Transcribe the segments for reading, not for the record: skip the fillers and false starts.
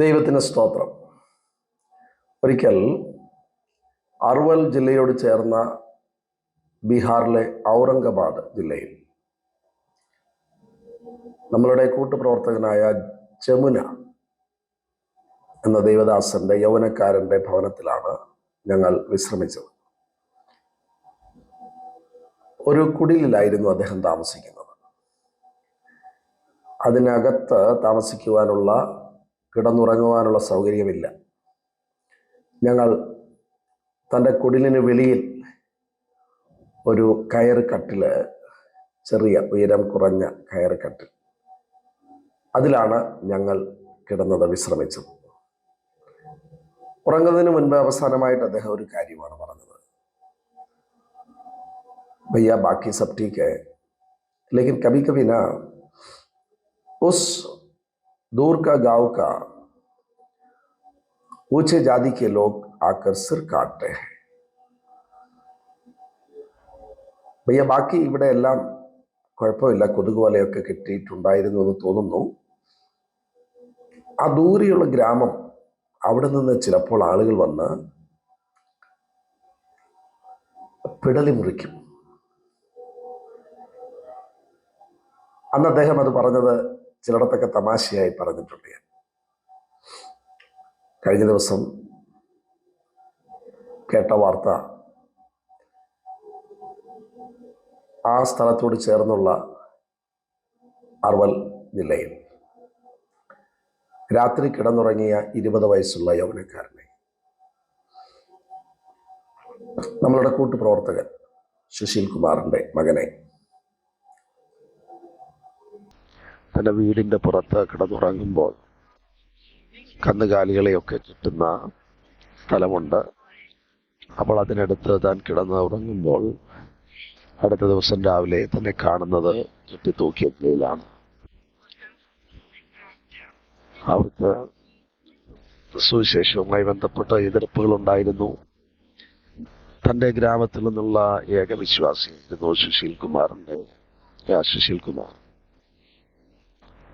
ദൈവത്തിന് സ്തോത്രം. ഒരിക്കൽ അർവൽ ജില്ലയോട് ചേർന്ന ബീഹാറിലെ ഔറംഗാബാദ് ജില്ലയിൽ നമ്മളുടെ കൂട്ടുപ്രവർത്തകനായ ജമുന എന്ന ദേവദാസന്റെ യൗവനക്കാരന്റെ ഭവനത്തിലാണ് ഞങ്ങൾ വിശ്രമിച്ചത്. ഒരു കുടിലിലായിരുന്നു അദ്ദേഹം താമസിക്കുന്നത്. അതിനകത്ത് താമസിക്കുവാനുള്ള, കിടന്നുറങ്ങുവാനുള്ള സൗകര്യമില്ല. ഞങ്ങൾ തൻ്റെ കുടിലിന് വെളിയിൽ ഒരു കയറ് കട്ടില്, ചെറിയ ഉയരം കുറഞ്ഞ കയറ് കട്ടിൽ, അതിലാണ് ഞങ്ങൾ കിടന്നത്, വിശ്രമിച്ചത്. ഉറങ്ങുന്നതിന് മുൻപ് അവസാനമായിട്ട് അദ്ദേഹം ഒരു കാര്യമാണ് പറഞ്ഞത്. भैया बाकी सब ठीक है, लेकिन कभी कभी ना उस दूर का गांव का ऊंचे जाति के लोग आकर सिर काटते हैं. भैया ബാക്കി ഇവിടെ എല്ലാം കുഴപ്പമില്ല, കൊതുക് വലയൊക്കെ കിട്ടിയിട്ടുണ്ടായിരുന്നു എന്ന് തോന്നുന്നു. ആ ദൂരെയുള്ള ഗ്രാമം, അവിടെ നിന്ന് ചിലപ്പോൾ ആളുകൾ വന്ന് പിടലി മുറിക്കും. അന്ന് അദ്ദേഹം അത് പറഞ്ഞത് ചിലയിടത്തൊക്കെ തമാശയായി പറഞ്ഞിട്ടുണ്ട്. കഴിഞ്ഞ ദിവസം കേട്ട വാർത്ത, ആ സ്ഥലത്തോട് ചേർന്നുള്ള അർവൽ ജില്ലയിൽ രാത്രി കിടന്നുറങ്ങിയ 20 വയസ്സുള്ള യൗവനക്കാരനെ നമ്മളുടെ കൂട്ടുപ്രവർത്തകൻ സുശീൽ കുമാറിന്റെ മകനെ തൻ്റെ വീടിൻ്റെ പുറത്ത് കിടന്നുറങ്ങുമ്പോൾ കന്നുകാലികളെയൊക്കെ ചുറ്റുന്ന സ്ഥലമുണ്ട്. അപ്പോൾ അതിനടുത്ത് താൻ കിടന്ന് ഉറങ്ങുമ്പോൾ അടുത്ത ദിവസം രാവിലെ തന്നെ കാണുന്നത് ചുറ്റിത്തൂക്കിയ നിലയിലാണ്. അവർക്ക് സുവിശേഷവുമായി ബന്ധപ്പെട്ട എതിർപ്പുകളുണ്ടായിരുന്നു. തൻ്റെ ഗ്രാമത്തിൽ നിന്നുള്ള ഏക വിശ്വാസിയായിരുന്നു സുശീൽ കുമാർ.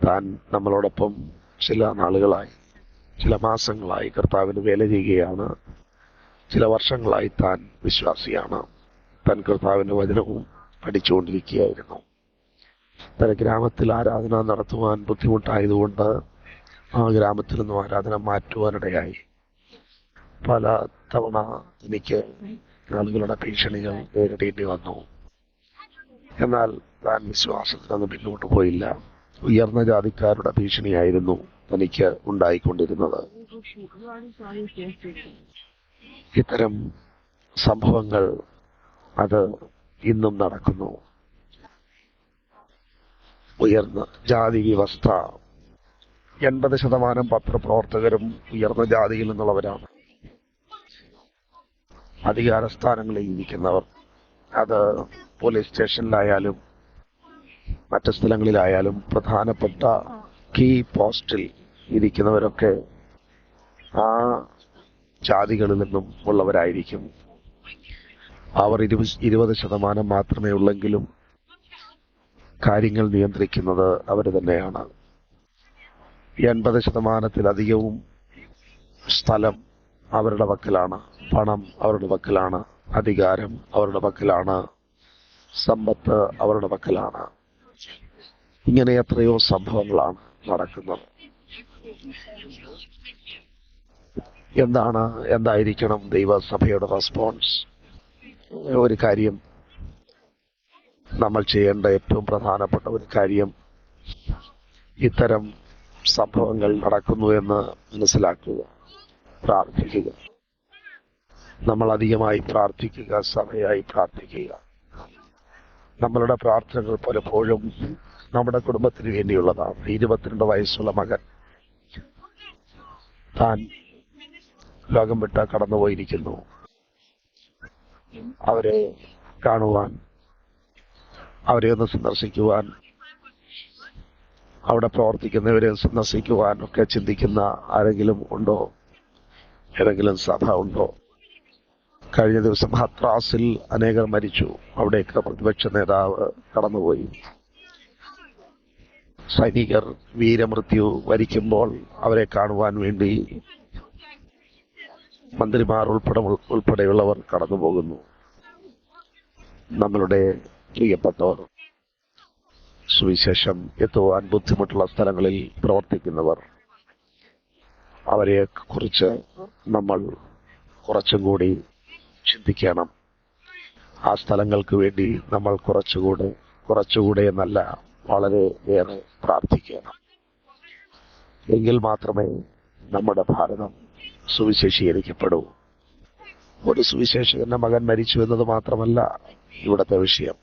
താൻ നമ്മളോടൊപ്പം ചില നാളുകളായി, ചില മാസങ്ങളായി കർത്താവിന് വേല ചെയ്യുകയാണ്. ചില വർഷങ്ങളായി താൻ വിശ്വാസിയാണ്. താൻ കർത്താവിൻ്റെ വചനവും പഠിച്ചുകൊണ്ടിരിക്കുകയായിരുന്നു. തൻ്റെ ഗ്രാമത്തിൽ ആരാധന നടത്തുവാൻ ബുദ്ധിമുട്ടായതുകൊണ്ട് ആ ഗ്രാമത്തിൽ നിന്നും ആരാധന മാറ്റുവാനിടയായി. പല തവണ എനിക്ക് ആളുകളുടെ ഭീഷണികൾ നേരിടേണ്ടി വന്നു. എന്നാൽ താൻ വിശ്വാസത്തിനൊന്നും പിന്നോട്ട് പോയില്ല. ഉയർന്ന ജാതിക്കാരുടെ ഭീഷണിയായിരുന്നു തനിക്ക് ഉണ്ടായിക്കൊണ്ടിരുന്നത്. ഇത്തരം സംഭവങ്ങൾ അത് ഇന്നും നടക്കുന്നു. ഉയർന്ന ജാതി വ്യവസ്ഥ, 80% പത്രപ്രവർത്തകരും ഉയർന്ന ജാതിയിൽ നിന്നുള്ളവരാണ്. അധികാരസ്ഥാനങ്ങളിൽ ഇരിക്കുന്നവർ, അത് പോലീസ് സ്റ്റേഷനിലായാലും മറ്റ് സ്ഥലങ്ങളിലായാലും പ്രധാനപ്പെട്ട കീ പോസ്റ്റിൽ ഇരിക്കുന്നവരൊക്കെ ആ ജാതികളിൽ നിന്നും ഉള്ളവരായിരിക്കും. അവർ 20% മാത്രമേ ഉള്ളെങ്കിലും കാര്യങ്ങൾ നിയന്ത്രിക്കുന്നത് അവർ തന്നെയാണ്. 80%-ലധികവും സ്ഥലം അവരുടെ പക്കലാണ്, പണം അവരുടെ പക്കലാണ്, അധികാരം അവരുടെ പക്കലാണ്, സമ്പത്ത് അവരുടെ പക്കലാണ്. ഇങ്ങനെ എത്രയോ സംഭവങ്ങളാണ് നടക്കുന്നത്. എന്തായിരിക്കണം ദൈവസഭയുടെ റെസ്പോൺസ്? ഒരു കാര്യം നമ്മൾ ചെയ്യേണ്ട ഏറ്റവും പ്രധാനപ്പെട്ട ഒരു കാര്യം, ഇത്തരം സംഭവങ്ങൾ നടക്കുന്നു എന്ന് മനസ്സിലാക്കുക, പ്രാർത്ഥിക്കുക. നമ്മൾ അധികമായി പ്രാർത്ഥിക്കുക, സഭയായി പ്രാർത്ഥിക്കുക. നമ്മളുടെ പ്രാർത്ഥനകൾ പലപ്പോഴും നമ്മുടെ കുടുംബത്തിന് വേണ്ടിയുള്ളതാണ്. 22 വയസ്സുള്ള മകൻ താൻ ലോകം വിട്ട് കടന്നുപോയിരിക്കുന്നു. അവരെ കാണുവാൻ, അവരെ ഒന്ന് സന്ദർശിക്കുവാൻ, അവിടെ പ്രവർത്തിക്കുന്നവരെ സന്ദർശിക്കുവാൻ ഒക്കെ ചിന്തിക്കുന്ന ആരെങ്കിലും ഉണ്ടോ? ഏതെങ്കിലും സഭ ഉണ്ടോ? കഴിഞ്ഞ ദിവസം ഹത്രാസിൽ അനേകർ മരിച്ചു. അവിടേക്ക് പ്രതിപക്ഷ നേതാവ് കടന്നുപോയി. സൈനികർ വീരമൃത്യു വരിക്കുമ്പോൾ അവരെ കാണുവാൻ വേണ്ടി മന്ത്രിമാർ ഉൾപ്പെടെയുള്ളവർ കടന്നു പോകുന്നു. നമ്മളുടെ പ്രിയപ്പെട്ടവർ, സുവിശേഷം എത്തുവാൻ ബുദ്ധിമുട്ടുള്ള സ്ഥലങ്ങളിൽ പ്രവർത്തിക്കുന്നവർ, അവരെ കുറിച്ച് നമ്മൾ കുറച്ചും കൂടി ചിന്തിക്കണം. ആ സ്ഥലങ്ങൾക്ക് വേണ്ടി നമ്മൾ കുറച്ചുകൂടെ എന്നല്ല, വളരെ ഏറെ പ്രാർത്ഥിക്കണം. എങ്കിൽ മാത്രമേ നമ്മുടെ ഭാരതം സുവിശേഷീകരിക്കപ്പെടൂ. ഒരു സുവിശേഷകന്റെ മകൻ മരിച്ചു എന്നത് മാത്രമല്ല ഇവിടുത്തെ വിഷയം.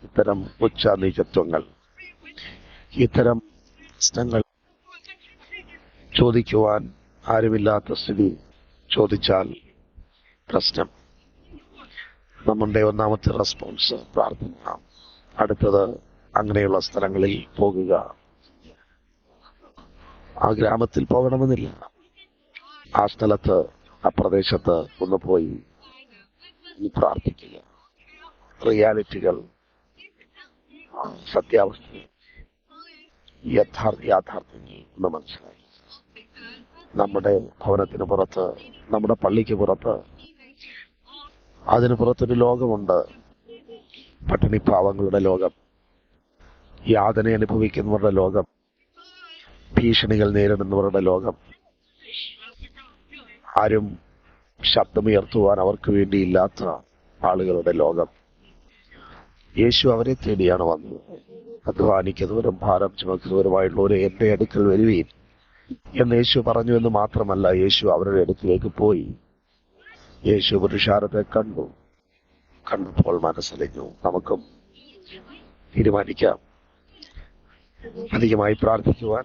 ഇത്തരം ഉച്ചനീചത്വങ്ങൾ, ഇത്തരം പ്രശ്നങ്ങൾ ചോദിക്കുവാൻ ആരുമില്ലാത്ത സ്ഥിതി, ചോദിച്ചാൽ പ്രശ്നം. നമ്മുടെ ഒന്നാമത്തെ റെസ്പോൺസ് പ്രാർത്ഥന. അടുത്തത് അങ്ങനെയുള്ള സ്ഥലങ്ങളിൽ പോകുക. ആ ഗ്രാമത്തിൽ പോകണമെന്നില്ല, ആ സ്ഥലത്ത്, ആ പ്രദേശത്ത് ഒന്ന് പോയി പ്രാർത്ഥിക്കുക. റിയാലിറ്റികൾ, സത്യാവസ്ഥ, യാഥാർത്ഥ്യങ്ങൾ ഒന്ന് മനസ്സിലായി. നമ്മുടെ ഭവനത്തിന് പുറത്ത്, നമ്മുടെ പള്ളിക്ക് പുറത്ത്, അതിന് പുറത്തൊരു ലോകമുണ്ട്. പട്ടിണിപ്പാവങ്ങളുടെ ലോകം, യാതന അനുഭവിക്കുന്നവരുടെ ലോകം, ഭീഷണികൾ നേരിടുന്നവരുടെ ലോകം, ആരും ശബ്ദമുയർത്തുവാൻ അവർക്ക് വേണ്ടിയില്ലാത്ത ആളുകളുടെ ലോകം. യേശു അവരെ തേടിയാണ് വന്നത്. അധ്വാനിക്കുന്നവരും ഭാരം ചുമക്കുന്നവരുമായിട്ടുള്ളവരെ എന്റെ അടുക്കൽ വരുവീൻ എന്ന് യേശു പറഞ്ഞു എന്ന് മാത്രമല്ല, യേശു അവരുടെ അടുക്കിലേക്ക് പോയി. യേശു പുരുഷാരത്തെ കണ്ടപ്പോൾ മനസ്സലിഞ്ഞു. നമുക്കും തീരുമാനിക്കാം അധികമായി പ്രാർത്ഥിക്കുവാൻ.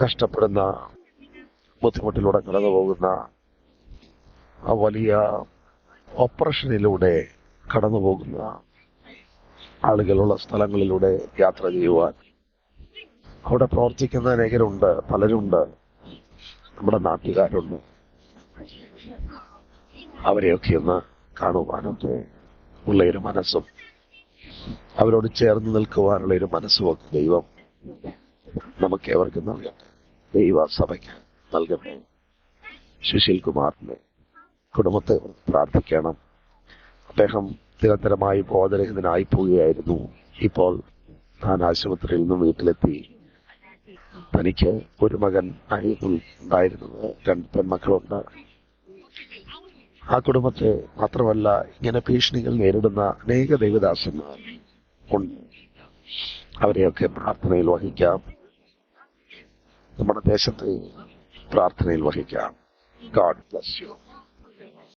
കഷ്ടപ്പെടുന്ന, ബുദ്ധിമുട്ടിലൂടെ കടന്നു പോകുന്ന, ആ വലിയ ഓപ്പറേഷനിലൂടെ കടന്നു പോകുന്ന ആളുകളുള്ള സ്ഥലങ്ങളിലൂടെ യാത്ര ചെയ്യുവാൻ. അവിടെ പ്രവർത്തിക്കുന്ന അനേകരുണ്ട്, പലരുണ്ട്, നമ്മുടെ നാട്ടുകാരുണ്ട്. അവരെയൊക്കെ ഒന്ന് കാണുവാനൊക്കെ ഉള്ള ഒരു മനസ്സും, അവരോട് ചേർന്ന് നിൽക്കുവാനുള്ള ഒരു മനസ്സുമൊക്കെ ദൈവം നമുക്കേവർക്കും നൽകട്ടെ. ദൈവസഭയ്ക്ക് നൽകട്ടെ. സുശീൽ കുമാറിന്റെ കുടുംബത്തെ പ്രാർത്ഥിക്കണം. അദ്ദേഹം നിരന്തരമായി ബോധരഹിതനായി പോവുകയായിരുന്നു. ഇപ്പോൾ താൻ ആശുപത്രിയിൽ നിന്നും വീട്ടിലെത്തി. തനിക്ക് ഒരു മകൻ ഉണ്ടായിരുന്നത്, 2 പെൺമക്കളുണ്ട്. ആ കുടുംബത്തെ മാത്രമല്ല, ഇങ്ങനെ ഭീഷണികൾ നേരിടുന്ന അനേക ദൈവദാസന്മാർ ഉണ്ട്. അവരെയൊക്കെ പ്രാർത്ഥനയിൽ വഹിക്കാം. നമ്മുടെ ദേശത്തെ പ്രാർത്ഥനയിൽ വഹിക്കാം. God bless you.